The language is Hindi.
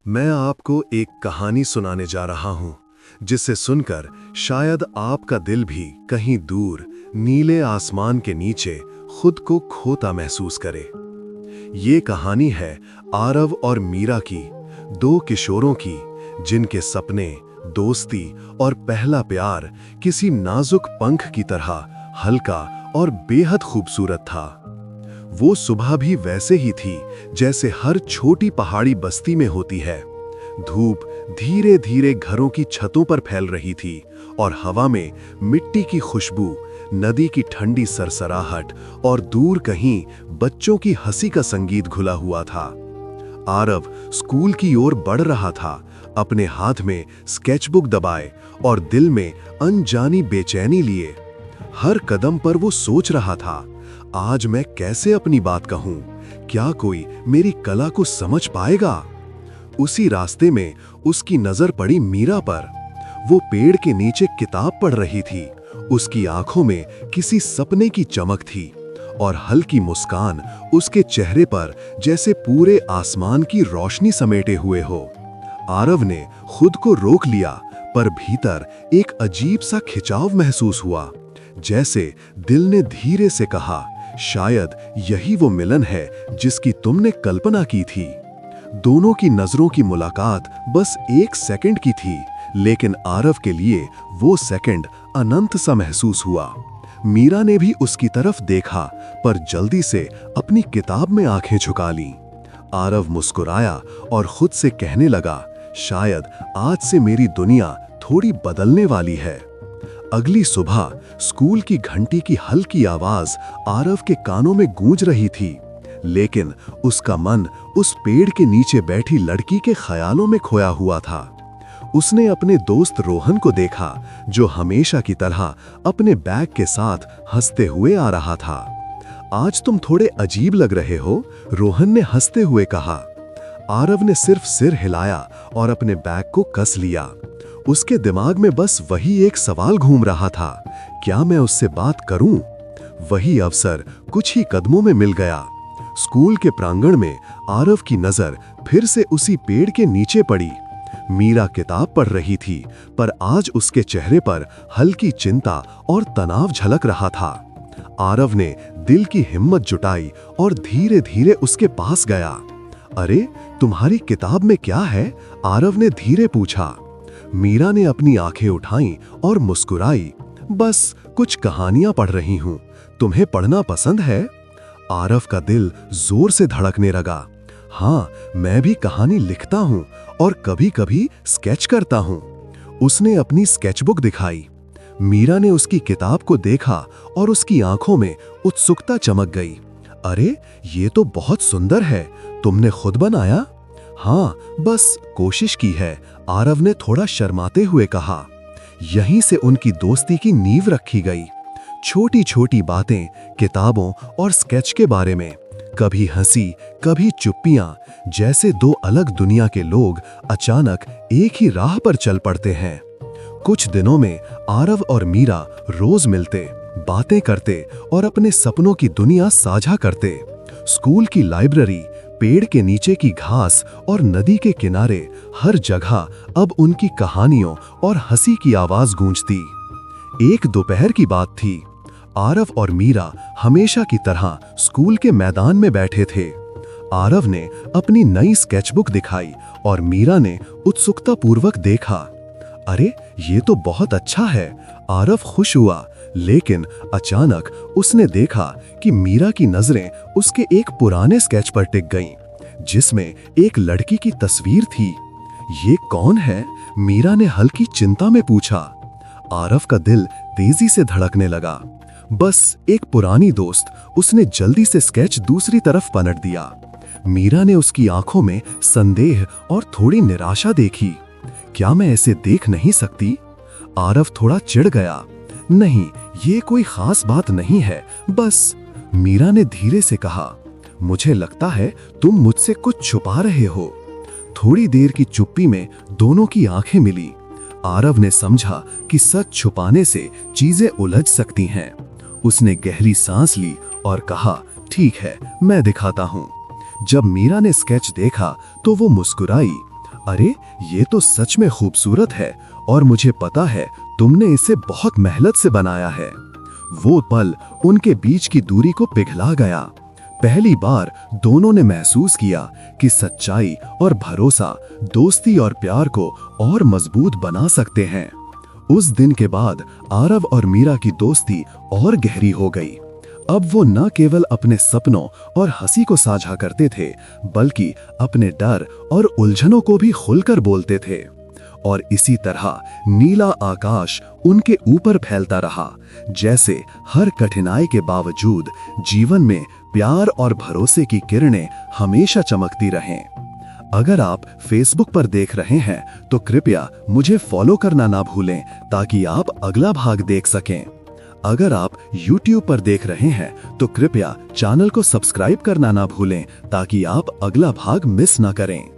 मैं आपको एक कहानी सुनाने जा रहा हूं, जिसे सुनकर शायद आपका दिल भी कहीं दूर नीले आसमान के नीचे खुद को खोता महसूस करे। ये कहानी है आरव और मीरा की, दो किशोरों की, जिनके सपने, दोस्ती और पहला प्यार किसी नाजुक पंख की तरह हल्का और बेहद खूबसूरत था। वो सुबह भी वैसे ही थी जैसे हर छोटी पहाड़ी बस्ती में होती है। धूप धीरे धीरे घरों की छतों पर फैल रही थी और हवा में मिट्टी की खुशबू, नदी की ठंडी सरसराहट और दूर कहीं बच्चों की हंसी का संगीत घुला हुआ था। आरव स्कूल की ओर बढ़ रहा था, अपने हाथ में स्केचबुक दबाए और दिल में अनजानी बेचैनी लिए। हर कदम पर वो सोच रहा था, आज मैं कैसे अपनी बात कहूं? क्या कोई मेरी कला को समझ पाएगा? उसी रास्ते में उसकी नजर पड़ी मीरा पर। वो पेड़ के नीचे किताब पढ़ रही थी। उसकी आंखों में किसी सपने की चमक थी और हल्की मुस्कान उसके चेहरे पर जैसे पूरे आसमान की रोशनी समेटे हुए हो। आरव ने खुद को रोक लिया, पर भीतर एक अजीब सा खिंचाव महसूस हुआ, जैसे दिल ने धीरे से कहा, शायद यही वो मिलन है जिसकी तुमने कल्पना की थी। दोनों की नजरों की मुलाकात बस एक सेकंड की थी, लेकिन आरव के लिए वो सेकंड अनंत सा महसूस हुआ। मीरा ने भी उसकी तरफ देखा, पर जल्दी से अपनी किताब में आंखें झुका लीं। आरव मुस्कुराया और खुद से कहने लगा, शायद आज से मेरी दुनिया थोड़ी बदलने वाली है। अगली सुबह स्कूल की घंटी की हल्की आवाज आरव के कानों में गूंज रही थी, लेकिन उसका मन उस पेड़ के नीचे बैठी लड़की के ख्यालों में खोया हुआ था। उसने अपने दोस्त रोहन को देखा, जो हमेशा की तरह अपने बैग के साथ हंसते हुए आ रहा था। आज तुम थोड़े अजीब लग रहे हो, रोहन ने हंसते हुए कहा। आरव ने सिर्फ सिर हिलाया और अपने बैग को कस लिया। उसके दिमाग में बस वही एक सवाल घूम रहा था, क्या मैं उससे बात करूं? वही अवसर कुछ ही कदमों में मिल गया। स्कूल के प्रांगण में आरव की नजर फिर से उसी पेड़ के नीचे पड़ी। मीरा किताब पढ़ रही थी, पर आज उसके चेहरे पर हल्की चिंता और तनाव झलक रहा था। आरव ने दिल की हिम्मत जुटाई और धीरे धीरे उसके पास गया। अरे, तुम्हारी किताब में क्या है? आरव ने धीरे पूछा। मीरा ने अपनी आंखें उठाईं और मुस्कुराई। बस कुछ कहानियां पढ़ रही हूं, तुम्हें पढ़ना पसंद है? आरव का दिल जोर से धड़कने लगा। हाँ, मैं भी कहानी लिखता हूं और कभी-कभी स्केच करता हूं। उसने अपनी स्केचबुक दिखाई। मीरा ने उसकी किताब को देखा और उसकी आंखों में उत्सुकता चमक गई। अरे, ये तो बहुत सुंदर है, तुमने खुद बनाया? हाँ, बस कोशिश की है, आरव ने थोड़ा शर्माते हुए कहा। यहीं से उनकी दोस्ती की नींव रखी गई। छोटी छोटी बातें किताबों और स्केच के बारे में, कभी हंसी, कभी चुप्पियां, जैसे दो अलग दुनिया के लोग अचानक एक ही राह पर चल पड़ते हैं। कुछ दिनों में आरव और मीरा रोज मिलते, बातें करते और अपने सपनों की दुनिया साझा करते। स्कूल की लाइब्रेरी, पेड़ के नीचे की घास और नदी के किनारे, हर जगह अब उनकी कहानियों और हंसी की आवाज गूंजती। एक दोपहर की बात थी। आरव और मीरा हमेशा की तरह स्कूल के मैदान में बैठे थे। आरव ने अपनी नई स्केचबुक दिखाई और मीरा ने उत्सुकता पूर्वक देखा। अरे, ये तो बहुत अच्छा है, आरव खुश हुआ, लेकिन अचानक उसने देखा कि मीरा की नजरें उसके एक पुराने स्केच पर टिक गईं, जिसमें एक लड़की की तस्वीर थी। ये कौन है? मीरा ने हल्की चिंता में पूछा। आरव का दिल तेजी से धड़कने लगा। बस एक पुरानी दोस्त, उसने जल्दी से स्केच दूसरी तरफ पलट दिया। मीरा ने उसकी आंखों में संदेह और थोड़ी निराशा देखी। क्या मैं ऐसे देख नहीं सकती? आरव थोड़ा चिढ़ गया। नहीं, ये कोई खास बात नहीं है, बस। मीरा ने धीरे से कहा, मुझे लगता है तुम मुझसे कुछ छुपा रहे हो। थोड़ी देर की चुप्पी में दोनों की आंखें मिली। आरव ने समझा कि सच छुपाने से चीजें उलझ सकती हैं। उसने गहरी सांस ली और कहा, ठीक है, मैं दिखाता हूं। जब मीरा ने स्केच देखा तो वो मुस्कुराई। अरे ये तो सच में खूबसूरत है और मुझे पता है तुमने इसे बहुत मेहनत से बनाया है। वो पल उनके बीच की दूरी को पिघला गया। पहली बार दोनों ने महसूस किया कि सच्चाई और भरोसा दोस्ती और प्यार को और मजबूत बना सकते हैं। उस दिन के बाद आरव और मीरा की दोस्ती और गहरी हो गई। अब वो न केवल अपने सपनों और हंसी को साझा करते थे, बल्कि अपने डर और उलझनों को भी खुलकर बोलते थे। और इसी तरह नीला आकाश उनके ऊपर फैलता रहा, जैसे हर कठिनाई के बावजूद जीवन में प्यार और भरोसे की किरणें हमेशा चमकती रहें। अगर आप फेसबुक पर देख रहे हैं तो कृपया मुझे फॉलो करना ना भूलें ताकि आप अगला भाग देख सकें। अगर आप YouTube पर देख रहे हैं तो कृपया चैनल को सब्सक्राइब करना ना भूलें ताकि आप अगला भाग मिस ना करें।